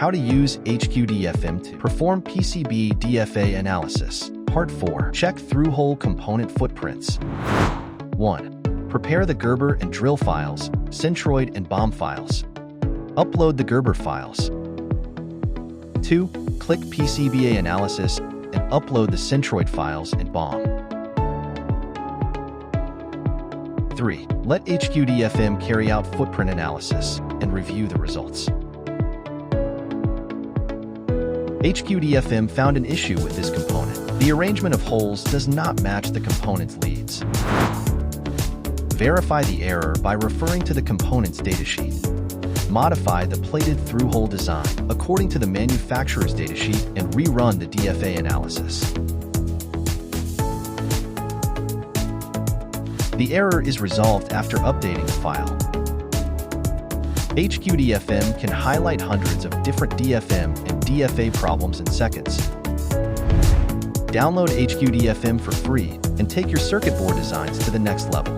How to use HQDFM to perform PCB DFA analysis. Part 4. Check through-hole component footprints. 1. Prepare the Gerber and drill files, centroid and bomb files. Upload the Gerber files. 2. Click PCBA analysis and upload the centroid files and bomb. 3. Let HQDFM carry out footprint analysis and review the results. HQDFM found an issue with this component. The arrangement of holes does not match the component's leads. Verify the error by referring to the component's datasheet. Modify the plated through-hole design according to the manufacturer's datasheet and rerun the DFA analysis. The error is resolved after updating the file. HQDFM can highlight hundreds of different DFM and DFA problems in seconds. Download HQDFM for free and take your circuit board designs to the next level.